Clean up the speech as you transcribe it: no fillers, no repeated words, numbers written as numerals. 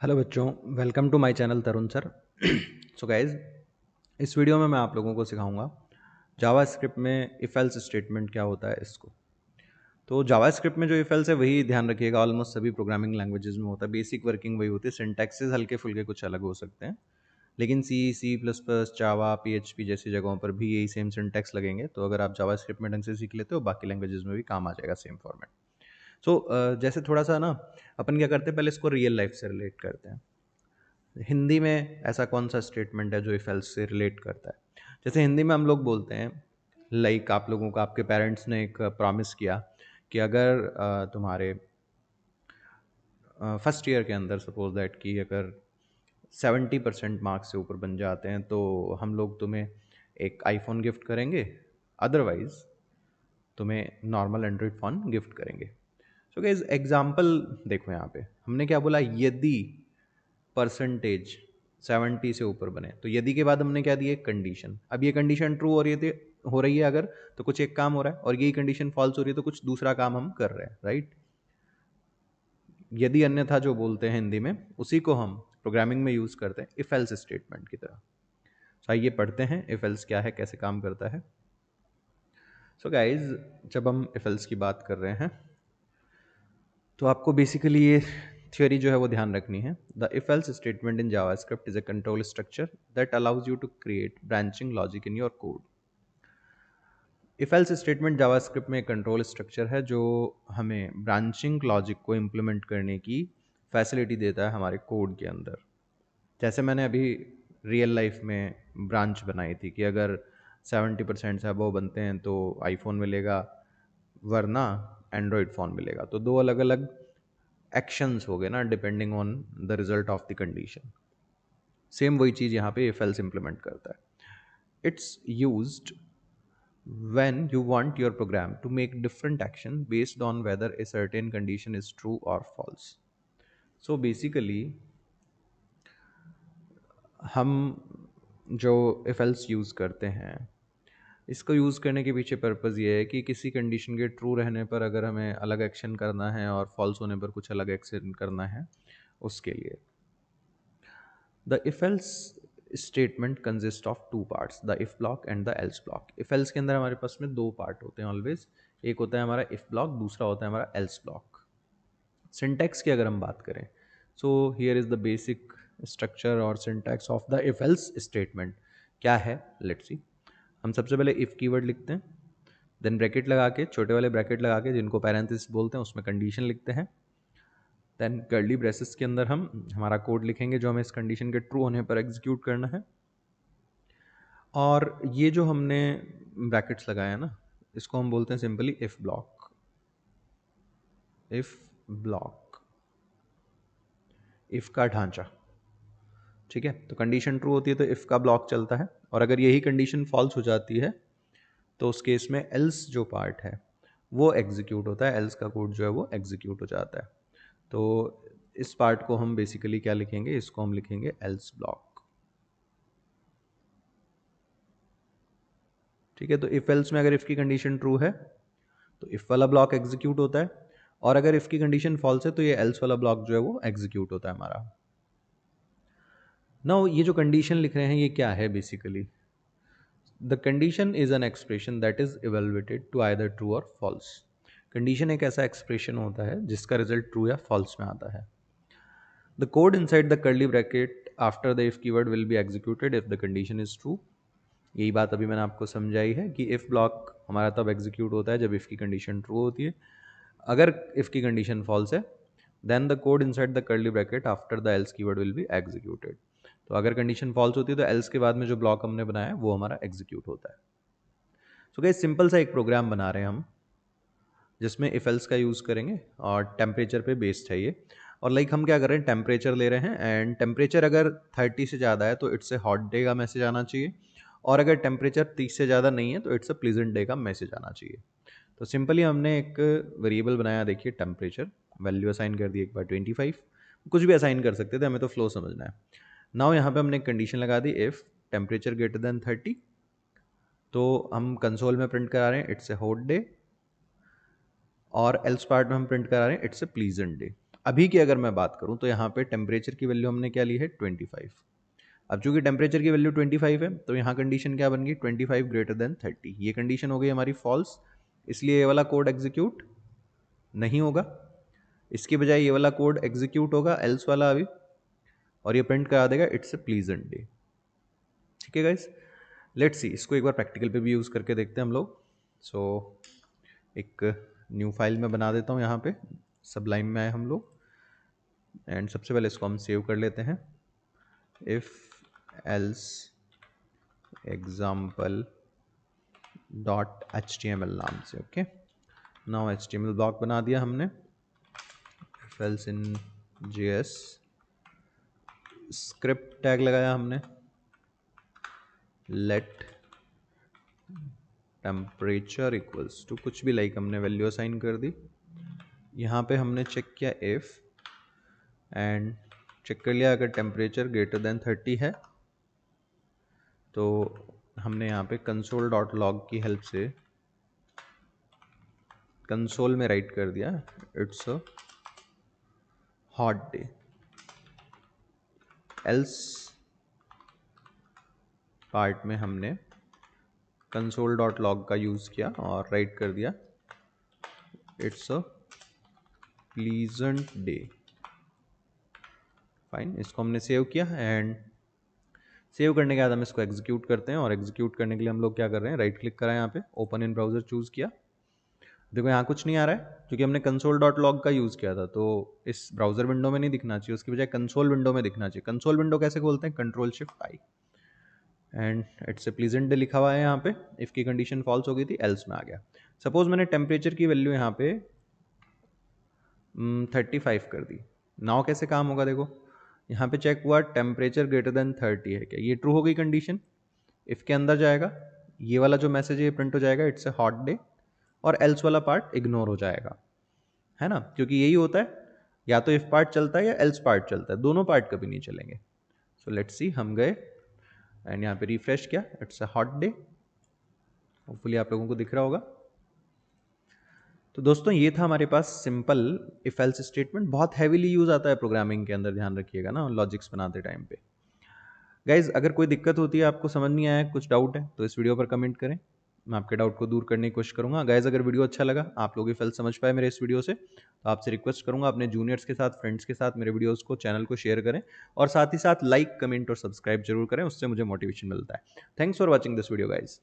Hello बच्चों, welcome to my channel Tarun sir. So guys, इस video में मैं आप लोगों को सिखाऊंगा जावास्क्रिप्ट में इफ एल्स स्टेटमेंट क्या होता है इसको। तो जावास्क्रिप्ट में जो इफ एल्स है वही ध्यान रखिएगा, ऑलमोस्ट सभी प्रोग्रामिंग लैंग्वेजेस में होता है। बेसिक वर्किंग वही होती है, सिंटैक्सेस हल्के फुल्के कुछ अलग हो सकते हैं, लेकिन सी प्लस प्लस, जावा, PHP जैसी जगहों पर भी यही सेम सिंटैक्स लगेंगे। तो अगर आप जावास्क्रिप्ट में ढंग से सीख लेते हो, बाकी लैंग्वेजेस में भी काम आ जाएगा सेम फॉर्मेट। सो जैसे थोड़ा सा ना, अपन क्या करते हैं, पहले इसको रियल लाइफ से रिलेट करते हैं। हिंदी में ऐसा कौन सा स्टेटमेंट है जो इफ एल्स से रिलेट करता है। जैसे हिंदी में हम लोग बोलते हैं, लाइक आप लोगों को आपके पेरेंट्स ने एक प्रॉमिस किया कि अगर तुम्हारे फर्स्ट ईयर के अंदर सपोज दैट कि अगर 70% मार्क्स से ऊपर बन जाते हैं तो हम लोग तुम्हें एक आईफोन गिफ्ट करेंगे, अदरवाइज तुम्हें नॉर्मल एंड्रॉइड फ़ोन गिफ्ट करेंगे। सो गाइस, एग्जांपल देखो, यहाँ पे हमने क्या बोला, यदि परसेंटेज 70 से ऊपर बने। तो यदि के बाद हमने क्या दिया, कंडीशन। अब ये कंडीशन ट्रू हो रही है अगर, तो कुछ एक काम हो रहा है, और यही कंडीशन फॉल्स हो रही है तो कुछ दूसरा काम हम कर रहे हैं, राइट। यदि अन्यथा जो बोलते हैं हिंदी में, उसी को हम प्रोग्रामिंग में यूज करते हैं इफ एल्स स्टेटमेंट की तरह। तो आइए पढ़ते हैं इफ एल्स क्या है, कैसे काम करता है। सो गाइज, जब हम इफ एल्स की बात कर रहे हैं तो आपको बेसिकली ये थ्योरी जो है वो ध्यान रखनी है। The if else statement in JavaScript is a control structure that allows you to create branching logic in your code. If else statement JavaScript में एक कंट्रोल स्ट्रक्चर है जो हमें ब्रांचिंग लॉजिक को इम्प्लीमेंट करने की फैसिलिटी देता है हमारे कोड के अंदर। जैसे मैंने अभी रियल लाइफ में ब्रांच बनाई थी कि अगर 70% से अबव बनते हैं तो आईफोन मिलेगा, वरना एंड्रॉयड फ़ोन मिलेगा। तो दो अलग अलग एक्शंस हो गए ना, depending on the result of the condition. Same वही चीज़ यहाँ पे इफ एल्स इम्प्लीमेंट करता है। It's used when you want your program to make different action based on whether a certain condition is true or false. So basically हम जो if else use करते हैं, इसको यूज़ करने के पीछे पर्पज़ ये है कि किसी कंडीशन के ट्रू रहने पर अगर हमें अलग एक्शन करना है और फॉल्स होने पर कुछ अलग एक्शन करना है, उसके लिए। The if else statement consist of two parts, the if block and the L's block. If else के अंदर हमारे पास में दो पार्ट होते हैं ऑलवेज। एक होता है हमारा इफ ब्लॉक, दूसरा होता है हमारा एल्स ब्लॉक। सिंटैक्स की अगर हम बात करें, so here is the basic structure और syntax of the if else statement. क्या है, लेट्स सी। हम सबसे पहले इफ कीवर्ड लिखते हैं, देन ब्रैकेट लगा के, छोटे वाले ब्रैकेट लगा के जिनको पैरेंथेसिस बोलते हैं, उसमें कंडीशन लिखते हैं। देन कर्ली ब्रेसेस के अंदर हम हमारा कोड लिखेंगे जो हमें इस कंडीशन के ट्रू होने पर एग्जीक्यूट करना है। और ये जो हमने ब्रैकेट्स लगाया ना, इसको हम बोलते हैं simply if block. If block, if का ढांचा, ठीक है। तो कंडीशन ट्रू होती है तो इफ का ब्लॉक चलता है, और अगर यही कंडीशन फॉल्स हो जाती है तो उस केस में एल्स जो पार्ट है वो एग्जीक्यूट होता है, एल्स का कोड जो है वो एग्जीक्यूट हो जाता है। तो इस पार्ट को हम बेसिकली क्या लिखेंगे, इसको हम लिखेंगे एल्स ब्लॉक, ठीक है। तो इफ एल्स में अगर इफ की कंडीशन ट्रू है तो इफ वाला ब्लॉक एग्जीक्यूट होता है, और अगर इफ की कंडीशन फॉल्स है तो ये एल्स वाला ब्लॉक जो है वो एग्जीक्यूट होता है हमारा। नाउ ये जो कंडीशन लिख रहे हैं ये क्या है basically. The condition is an expression that is evaluated to either true और फॉल्स। कंडीशन एक ऐसा एक्सप्रेशन होता है जिसका रिजल्ट ट्रू या फॉल्स में आता है। The code inside the curly bracket after the if keyword will be executed if the condition is true. यही बात अभी मैंने आपको समझाई है कि इफ ब्लॉक हमारा तब एग्जीक्यूट होता है जब इफ की कंडीशन ट्रू होती है। अगर इफ की कंडीशन फॉल्स है, then the code inside the curly bracket after the else keyword will be executed. तो अगर कंडीशन फॉल्स होती है तो एल्स के बाद में जो ब्लॉक हमने बनाया है वो हमारा एग्जीक्यूट होता है। सो गाइस, सिंपल सा एक प्रोग्राम बना रहे हैं हम जिसमें इफ एल्स का यूज़ करेंगे, और टेम्परेचर पे बेस्ड है ये। और लाइक हम क्या कर रहे हैं, टेम्परेचर ले रहे हैं, एंड टेम्परेचर अगर 30 से ज़्यादा है तो इट्स ए हॉट डे का मैसेज आना चाहिए, और अगर टेम्परेचर 30 से ज़्यादा नहीं है तो इट्स अ प्लीजेंट डे का मैसेज आना चाहिए। तो सिंपली हमने एक वेरिएबल बनाया, देखिए टेम्परेचर, वैल्यू असाइन कर दी एक बार 25, कुछ भी असाइन कर सकते थे, हमें तो फ्लो समझना है। नाउ यहाँ पे हमने एक कंडीशन लगा दी, इफ़ टेम्परेचर ग्रेटर देन 30, तो हम कंसोल में प्रिंट करा रहे हैं इट्स ए हॉट डे, और एल्स पार्ट में हम प्रिंट करा रहे हैं इट्स ए प्लीजेंट डे। अभी की अगर मैं बात करूं तो यहाँ पे टेम्परेचर की वैल्यू हमने क्या ली है 25। अब चूंकि टेम्परेचर की वैल्यू 25 है तो यहाँ कंडीशन क्या बन गई 25 ग्रेटर देन 30, ये कंडीशन हो गई हमारी फॉल्स, इसलिए ये वाला कोड एग्जीक्यूट नहीं होगा। इसके बजाय ये वाला कोड एग्जीक्यूट होगा एल्स वाला अभी, और ये प्रिंट करा देगा इट्स ए प्लीजेंट डे। ठीक है गाइस, लेट्स सी, इसको एक बार प्रैक्टिकल पे भी यूज़ करके देखते हैं हम लोग। सो एक न्यू फाइल में बना देता हूँ यहाँ पे, सबलाइम में आए हम लोग, एंड सबसे पहले इसको हम सेव कर लेते हैं, if else example dot HTML नाम से। ओके, नाउ HTML ब्लॉक बना दिया हमने, if else in JS, script tag लगाया हमने, लेट टेम्परेचर इक्वल्स टू कुछ भी, लाइक हमने वैल्यू असाइन कर दी। यहाँ पे हमने चेक किया इफ, एंड चेक कर लिया अगर टेम्परेचर ग्रेटर देन 30 है तो हमने यहाँ पे कंसोल डॉट लॉग की हेल्प से कंसोल में राइट कर दिया it's a hot day. Else part में हमने कंसोल डॉट लॉग का यूज़ किया और राइट कर दिया it's a pleasant day. Fine, इसको हमने सेव किया, एंड सेव करने के बाद हम इसको एग्जीक्यूट करते हैं, और एग्जीक्यूट करने के लिए हम लोग क्या कर रहे हैं, राइट क्लिक करा यहाँ पे, ओपन इन ब्राउजर चूज़ किया। देखो यहाँ कुछ नहीं आ रहा है क्योंकि हमने कंसोल डॉट लॉग का यूज़ किया था, तो इस ब्राउजर विंडो में नहीं दिखना चाहिए, उसकी बजाय कंसोल विंडो में दिखना चाहिए। कंसोल विंडो कैसे खोलते हैं, control shift I, and it's a pleasant day लिखा हुआ है यहाँ पे। इफ़ की कंडीशन फॉल्स हो गई थी, एल्स में आ गया। सपोज मैंने टेम्परेचर की वैल्यू यहाँ पे 35 कर दी, नाउ कैसे काम होगा, देखो यहाँ पे चेक हुआ टेम्परेचर ग्रेटर देन 30 है क्या, ये ट्रू हो गई कंडीशन। इफ़ के अंदर जाएगा, ये वाला जो मैसेज है प्रिंट हो जाएगा इट्स ए हॉट डे, और एल्स वाला पार्ट इग्नोर हो जाएगा, है ना, क्योंकि यही होता है, या तो इफ पार्ट चलता है या एल्स पार्ट चलता है, दोनों पार्ट कभी नहीं चलेंगे। सो लेट्स सी, हम गए एंड यहाँ पे रिफ्रेश किया, it's a hot day, hopefully आप लोगों को दिख रहा होगा। तो दोस्तों ये था हमारे पास सिंपल इफ एल्स स्टेटमेंट, बहुत हैवीली यूज आता है प्रोग्रामिंग के अंदर, ध्यान रखिएगा ना लॉजिक्स बनाते टाइम पे। गाइज अगर कोई दिक्कत होती है, आपको समझ नहीं आया, कुछ डाउट है, तो इस वीडियो पर कमेंट करें, मैं आपके डाउट को दूर करने की कोशिश करूंगा। गाइज अगर वीडियो अच्छा लगा, आप लोग इफ एल्स समझ पाए मेरे इस वीडियो से, तो आपसे रिक्वेस्ट करूंगा अपने जूनियर्स के साथ, फ्रेंड्स के साथ मेरे वीडियोस को, चैनल को शेयर करें, और साथ ही साथ लाइक, कमेंट और सब्सक्राइब जरूर करें, उससे मुझे मोटिवेशन मिलता है। Thanks for watching this video guys.